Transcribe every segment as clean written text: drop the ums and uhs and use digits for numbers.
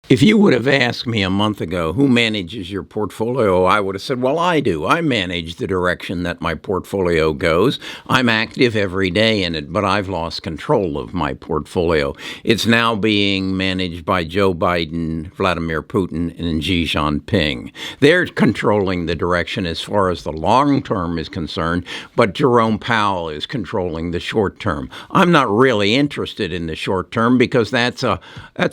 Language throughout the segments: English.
If you would have asked me a month ago who manages your portfolio, I would have said, well, I do. I manage the direction that my portfolio goes. I'm active every day in it, but I've lost control of my portfolio. It's now being managed by Joe Biden, Vladimir Putin, and Xi Jinping. They're controlling the direction as far as the long term is concerned, but Jerome Powell is controlling the short term. I'm not really interested in the short term because that's a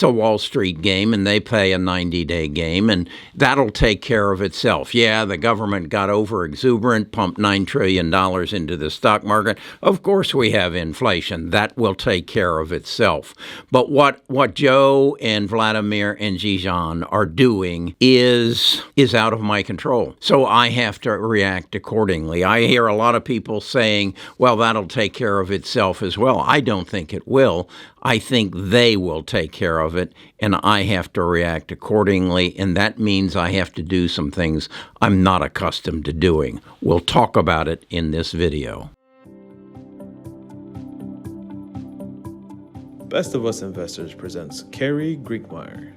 Wall Street game, and they play a 90-day game, and that'll take care of itself. Yeah, the government got over exuberant, pumped $9 trillion into the stock market. Of course we have inflation. That will take care of itself. But what Joe and Vladimir and Xi Jinping are doing is out of my control. So I have to react accordingly. I hear a lot of people saying, well, that'll take care of itself as well. I don't think it will. I think they will take care of it, and I have to react accordingly, and that means I have to do some things I'm not accustomed to doing. We'll talk about it in this video. Best of Us Investors presents Carrie Griegmeyer.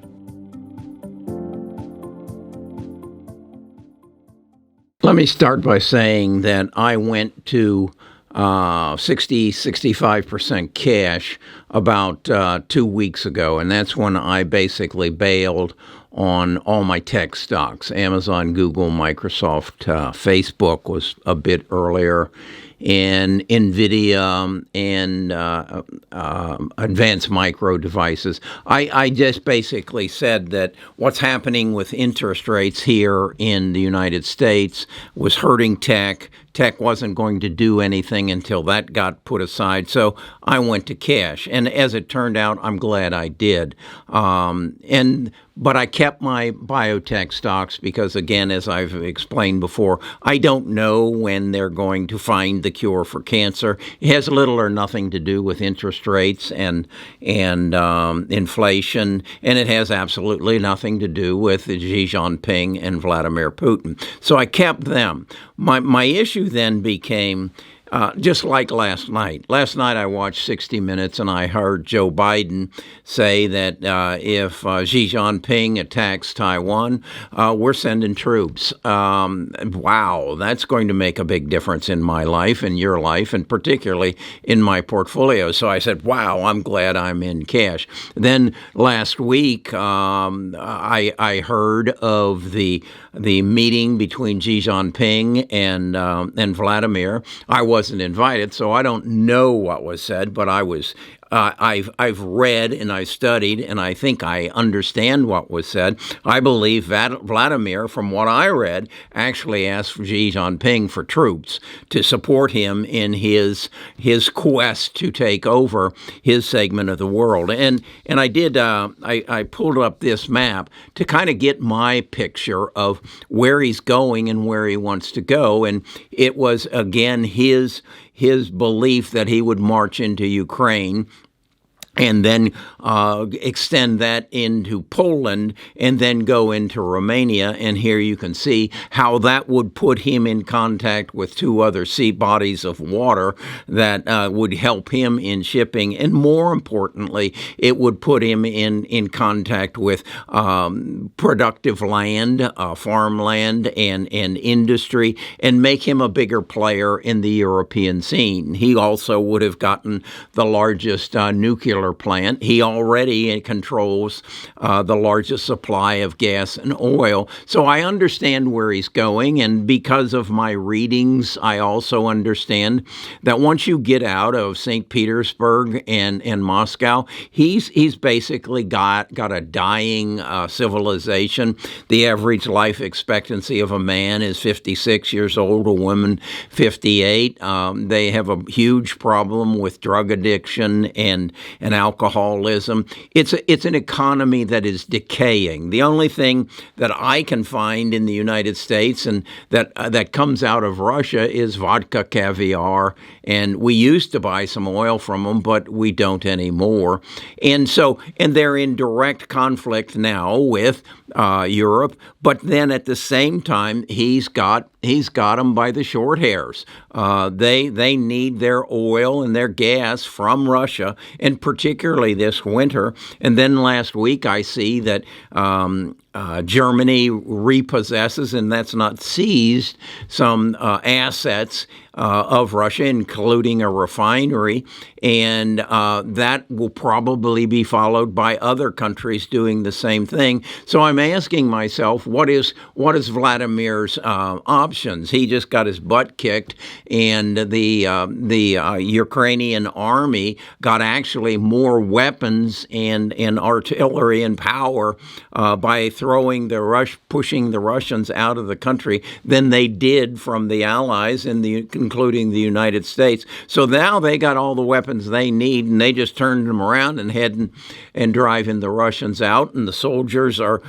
Let me start by saying that I went to 65% cash about 2 weeks ago, and that's when I basically bailed on all my tech stocks. Amazon, Google, Microsoft, Facebook was a bit earlier, and NVIDIA and Advanced Micro Devices. I just basically said that what's happening with interest rates here in the United States was hurting tech. Tech wasn't going to do anything until that got put aside. So I went to cash. And as it turned out, I'm glad I did. But I kept my biotech stocks because, again, as I've explained before, I don't know when they're going to find the cure for cancer. It has little or nothing to do with interest rates and inflation, and it has absolutely nothing to do with Xi Jinping and Vladimir Putin. So I kept them. My issue then became just like last night. Last night I watched 60 Minutes and I heard Joe Biden say that if Xi Jinping attacks Taiwan, we're sending troops. Wow, that's going to make a big difference in my life and your life, and particularly in my portfolio. So I said, wow, I'm glad I'm in cash. Then last week I heard of the meeting between Xi Jinping and Vladimir. I wasn't invited, so I don't know what was said, but I've read and I studied, and I think I understand what was said. I believe Vladimir, from what I read, actually asked Xi Jinping for troops to support him in his quest to take over his segment of the world. And I did. I pulled up this map to kind of get my picture of where he's going and where he wants to go. And it was, again, his belief that he would march into Ukraine and then extend that into Poland and then go into Romania. And here you can see how that would put him in contact with two other sea bodies of water that would help him in shipping. And more importantly, it would put him in contact with productive land, farmland, and industry, and make him a bigger player in the European scene. He also would have gotten the largest nuclear plant. He already controls the largest supply of gas and oil. So I understand where he's going, and because of my readings, I also understand that once you get out of St. Petersburg and Moscow, he's basically got a dying civilization. The average life expectancy of a man is 56 years old, a woman 58. They have a huge problem with drug addiction and alcoholism. It's an economy that is decaying. The only thing that I can find in the United States and that comes out of Russia is vodka, caviar, and we used to buy some oil from them, but we don't anymore. And they're in direct conflict now with Europe, but then at the same time, he's got He's got them by the short hairs. They need their oil and their gas from Russia, and particularly this winter. And then last week I see that Germany repossesses, and that's not seized, some assets of Russia, including a refinery, and that will probably be followed by other countries doing the same thing. So I'm asking myself, what is Vladimir's options? He just got his butt kicked, and the Ukrainian army got actually more weapons and artillery and power by pushing the Russians out of the country than they did from the Allies, including the United States. So now they got all the weapons they need, and they just turned them around and heading and driving the Russians out, and the soldiers are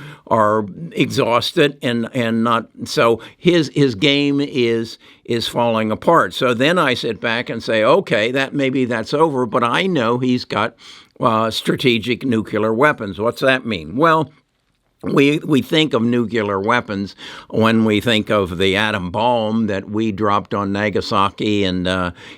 exhausted and not. So his game is falling apart. So then I sit back and say, okay, maybe that's over, but I know he's got strategic nuclear weapons. What's that mean? Well, we think of nuclear weapons when we think of the atom bomb that we dropped on Nagasaki and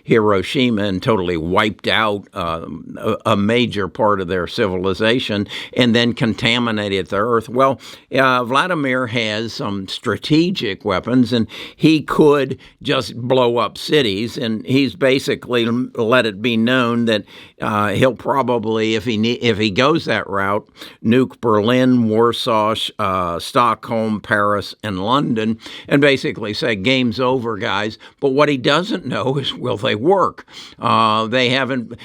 Hiroshima and totally wiped out a major part of their civilization and then contaminated the earth. Well, Vladimir has some strategic weapons, and he could just blow up cities, and he's basically let it be known that he'll probably, if he goes that route, nuke Berlin, Warsaw, Stockholm, Paris, and London, and basically say, game's over, guys. But what he doesn't know is, will they work? They haven't.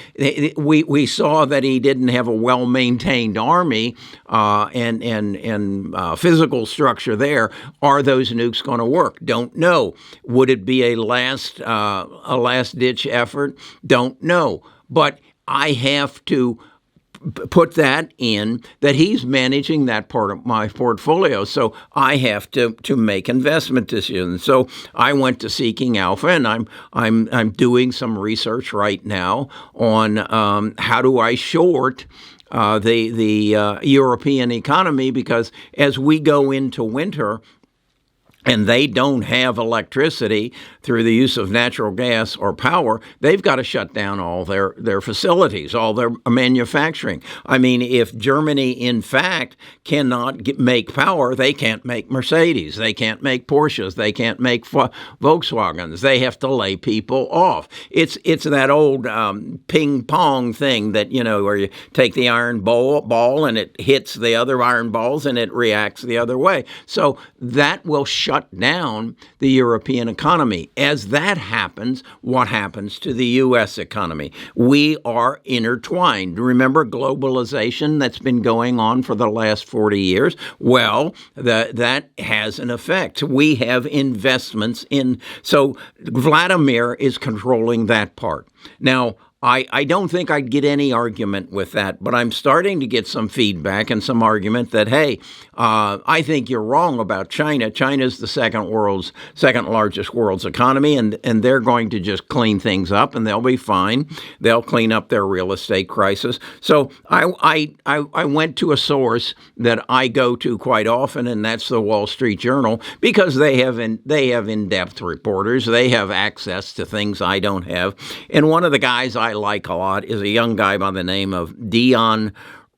We saw that he didn't have a well-maintained army and physical structure there. Are those nukes going to work? Don't know. Would it be a last-ditch effort? Don't know. But I have to put that in, that he's managing that part of my portfolio. So I have to make investment decisions. So I went to Seeking Alpha, and I'm doing some research right now on how do I short the European economy, because as we go into winter, and they don't have electricity through the use of natural gas or power, they've got to shut down all their facilities, all their manufacturing. I mean, if Germany, in fact, cannot make power, they can't make Mercedes, they can't make Porsches, they can't make Volkswagens. They have to lay people off. It's that old ping pong thing that, where you take the iron ball and it hits the other iron balls and it reacts the other way. So that will shut down the European economy. As that happens, what happens to the U.S. economy? We are intertwined. Remember globalization that's been going on for the last 40 years? Well, that has an effect. We have investments in. So Vladimir is controlling that part. Now, I don't think I'd get any argument with that, but I'm starting to get some feedback and some argument that, hey, I think you're wrong about China. China's the second largest world's economy, and they're going to just clean things up, and they'll be fine. They'll clean up their real estate crisis. So I went to a source that I go to quite often, and that's the Wall Street Journal, because they have in-depth reporters. They have access to things I don't have. And one of the guys I like a lot is a young guy by the name of Dion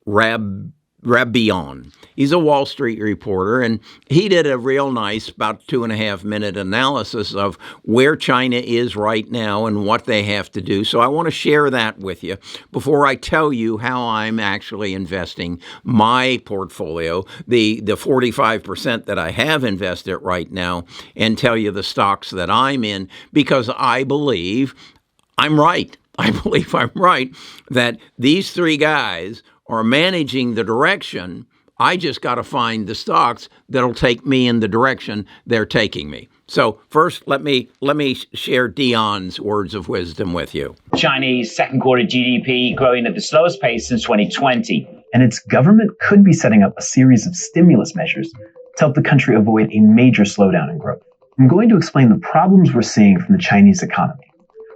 Rabion. He's a Wall Street reporter, and he did a real nice, about 2.5-minute analysis of where China is right now and what they have to do. So I want to share that with you before I tell you how I'm actually investing my portfolio, the 45% that I have invested right now, and tell you the stocks that I'm in, because I believe I'm right. I believe I'm right that these three guys are managing the direction. I just got to find the stocks that'll take me in the direction they're taking me. So first, let me share Dion's words of wisdom with you. Chinese second quarter GDP growing at the slowest pace since 2020. And its government could be setting up a series of stimulus measures to help the country avoid a major slowdown in growth. I'm going to explain the problems we're seeing from the Chinese economy,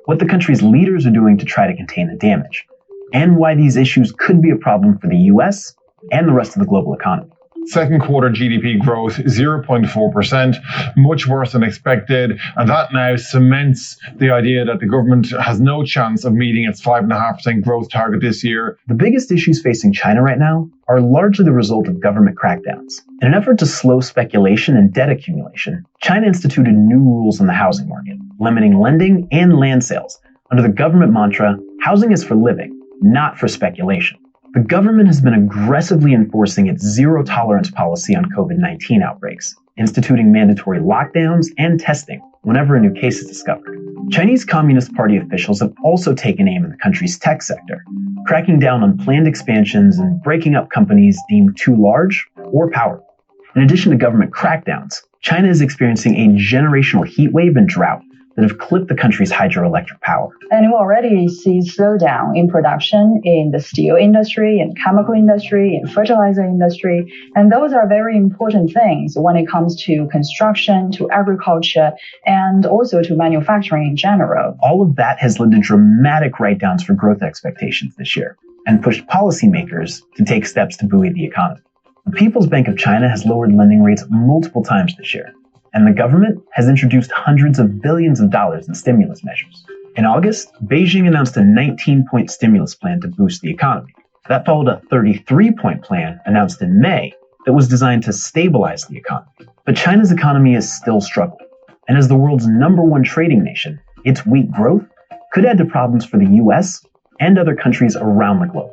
what the country's leaders are doing to try to contain the damage, and why these issues could be a problem for the U.S. and the rest of the global economy. Second quarter GDP growth 0.4%, much worse than expected, and that now cements the idea that the government has no chance of meeting its 5.5% growth target this year. The biggest issues facing China right now are largely the result of government crackdowns. In an effort to slow speculation and debt accumulation, China instituted new rules on the housing market, limiting lending and land sales under the government mantra, housing is for living, not for speculation. The government has been aggressively enforcing its zero-tolerance policy on COVID-19 outbreaks, instituting mandatory lockdowns and testing whenever a new case is discovered. Chinese Communist Party officials have also taken aim at the country's tech sector, cracking down on planned expansions and breaking up companies deemed too large or powerful. In addition to government crackdowns, China is experiencing a generational heat wave and drought that have clipped the country's hydroelectric power. And we already see slowdown in production in the steel industry, in chemical industry, in fertilizer industry. And those are very important things when it comes to construction, to agriculture, and also to manufacturing in general. All of that has led to dramatic write-downs for growth expectations this year and pushed policymakers to take steps to buoy the economy. The People's Bank of China has lowered lending rates multiple times this year, and the government has introduced hundreds of billions of dollars in stimulus measures. In August, Beijing announced a 19-point stimulus plan to boost the economy. That followed a 33-point plan announced in May that was designed to stabilize the economy. But China's economy is still struggling, and as the world's #1 trading nation, its weak growth could add to problems for the US and other countries around the globe.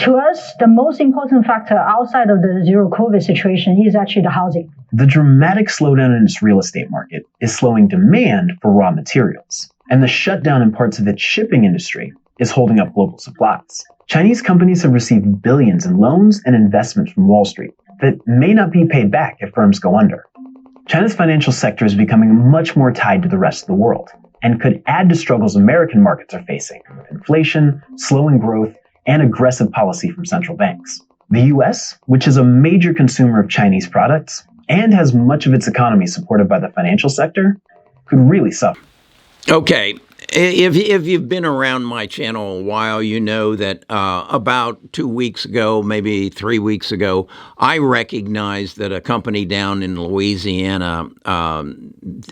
To us, the most important factor outside of the zero COVID situation is actually the housing. The dramatic slowdown in its real estate market is slowing demand for raw materials, and the shutdown in parts of its shipping industry is holding up global supplies. Chinese companies have received billions in loans and investments from Wall Street that may not be paid back if firms go under. China's financial sector is becoming much more tied to the rest of the world and could add to struggles American markets are facing with inflation, slowing growth, and aggressive policy from central banks. The US, which is a major consumer of Chinese products and has much of its economy supported by the financial sector, could really suffer. Okay. If you've been around my channel a while, you know that about 2 weeks ago, maybe 3 weeks ago, I recognized that a company down in Louisiana,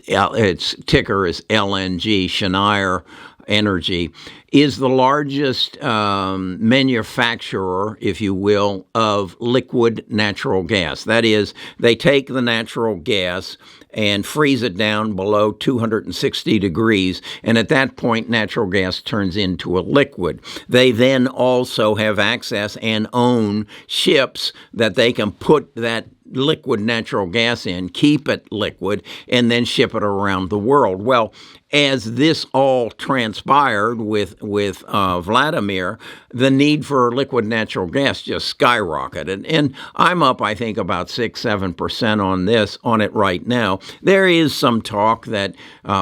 its ticker is LNG, Cheniere Energy, is the largest manufacturer, if you will, of liquid natural gas. That is, they take the natural gas and freeze it down below 260 degrees, and at that point, natural gas turns into a liquid. They then also have access and own ships that they can put that liquid natural gas in, keep it liquid, and then ship it around the world. Well, as this all transpired with Vladimir, the need for liquid natural gas just skyrocketed. And I'm up, I think, about 6-7% on it right now. There is some talk that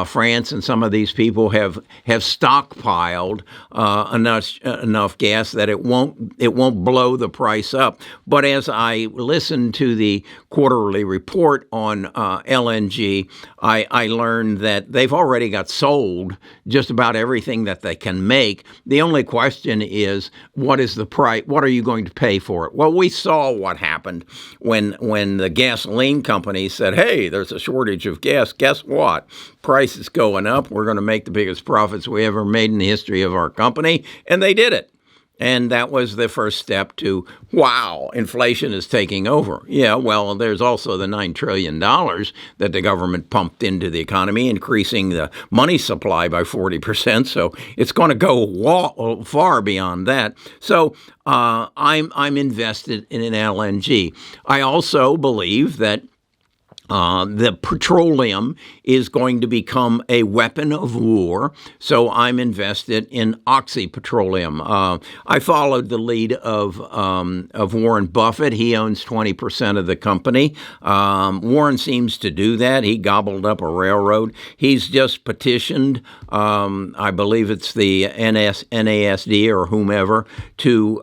France and some of these people have stockpiled enough gas that it won't blow the price up. But as I listened to the quarterly report on LNG, I learned that they've already got sold just about everything that they can make. The only question is, what is the price? What are you going to pay for it? Well, we saw what happened when the gasoline company said, hey, there's a shortage of gas. Guess what? Price is going up. We're going to make the biggest profits we ever made in the history of our company. And they did it. And that was the first step to, wow, inflation is taking over. Yeah, well, there's also the $9 trillion that the government pumped into the economy, increasing the money supply by 40%. So it's going to go far beyond that. So I'm invested in an LNG. I also believe that the petroleum is going to become a weapon of war, so I'm invested in oxypetroleum. I followed the lead of Warren Buffett. He owns 20% of the company. Warren seems to do that. He gobbled up a railroad. He's just petitioned, I believe it's the NASD or whomever, to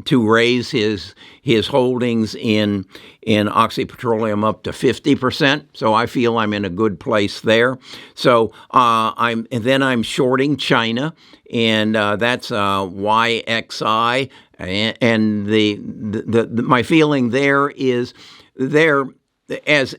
raise his holdings in oxypetroleum up to 50%. 20%. So I feel I'm in a good place there. So I'm shorting China, and that's YXI. And my feeling there is as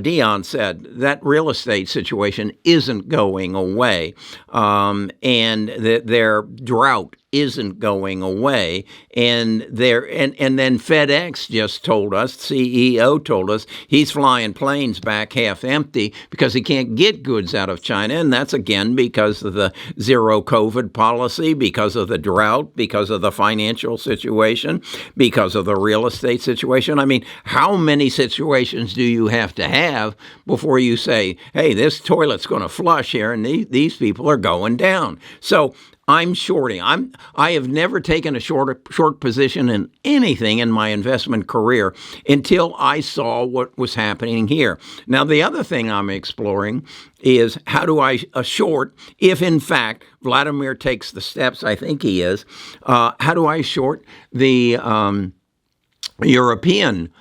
Dion said, that real estate situation isn't going away, and their drought isn't going away, and then FedEx just told us, CEO told us, he's flying planes back half empty because he can't get goods out of China, and that's again because of the zero COVID policy, because of the drought, because of the financial situation, because of the real estate situation. I mean, how many situations do you have to have before you say, hey, this toilet's going to flush here and these people are going down? So I'm shorting. I have never taken a short position in anything in my investment career until I saw what was happening here. Now, the other thing I'm exploring is how do I short if, in fact, Vladimir takes the steps I think he is. How do I short the European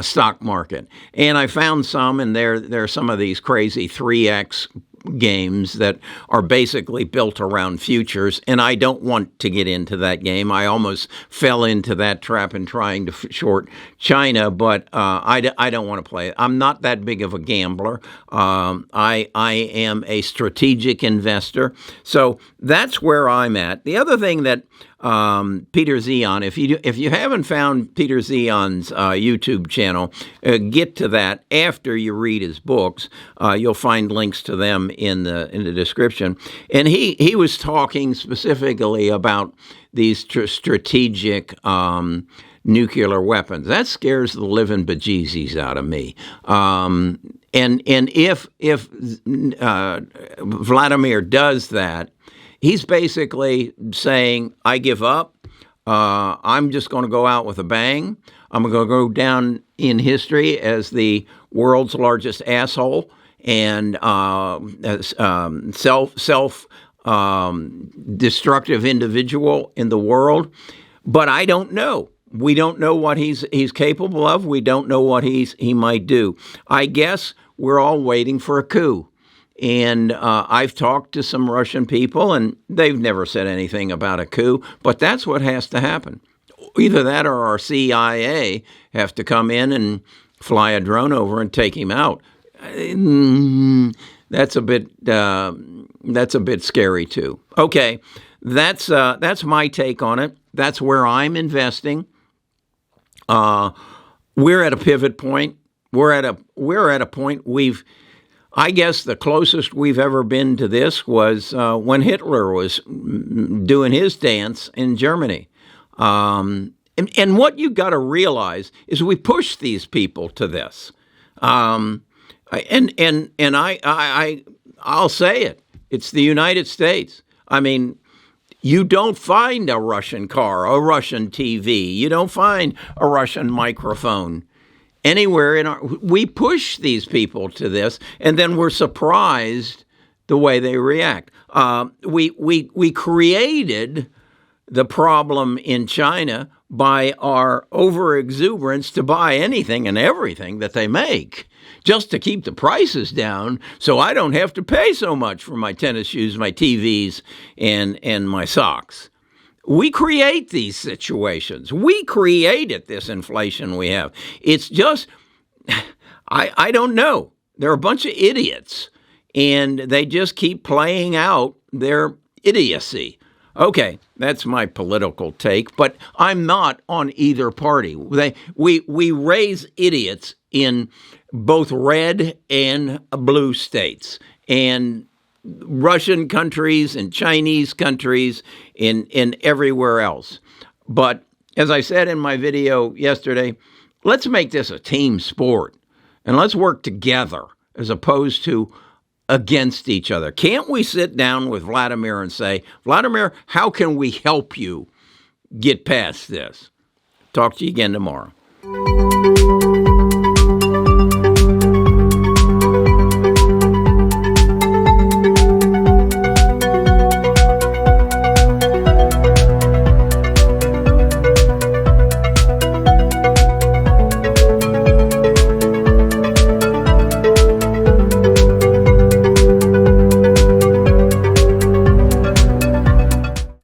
stock market? And I found some, and there are some of these crazy 3X games that are basically built around futures, and I don't want to get into that game. I almost fell into that trap in trying to short China, but I don't want to play it. I'm not that big of a gambler. I am a strategic investor, so that's where I'm at. The other thing that Peter Zion, if you haven't found Peter Zion's YouTube channel, get to that after you read his books. You'll find links to them in the description. And he was talking specifically about these strategic nuclear weapons. That scares the living bejesus out of me. And if Vladimir does that, he's basically saying, I give up. I'm just going to go out with a bang. I'm going to go down in history as the world's largest asshole and self-destructive individual in the world. But I don't know. We don't know what he's capable of. We don't know what he might do. I guess we're all waiting for a coup. And I've talked to some Russian people, and they've never said anything about a coup, but that's what has to happen. Either that or our CIA have to come in and fly a drone over and take him out. That's a bit scary too. Okay, that's my take on it. That's where I'm investing. We're at a pivot point. We're at a point I guess the closest we've ever been to this was when Hitler was doing his dance in Germany. And what you got to realize is we push these people to this. And I'll say it. It's the United States. I mean, you don't find a Russian car, a Russian TV. You don't find a Russian microphone anywhere we push these people to this, and then we're surprised the way they react. We created the problem in China by our overexuberance to buy anything and everything that they make, just to keep the prices down, so I don't have to pay so much for my tennis shoes, my TVs, and my socks. We create these situations. We created this inflation we have. It's just, I don't know. They're a bunch of idiots, and they just keep playing out their idiocy. Okay, that's my political take, but I'm not on either party. We raise idiots in both red and blue states, and Russian countries and Chinese countries in everywhere else. But as I said in my video yesterday, let's make this a team sport and let's work together as opposed to against each other. Can't we sit down with Vladimir and say, Vladimir, how can we help you get past this? Talk to you again tomorrow.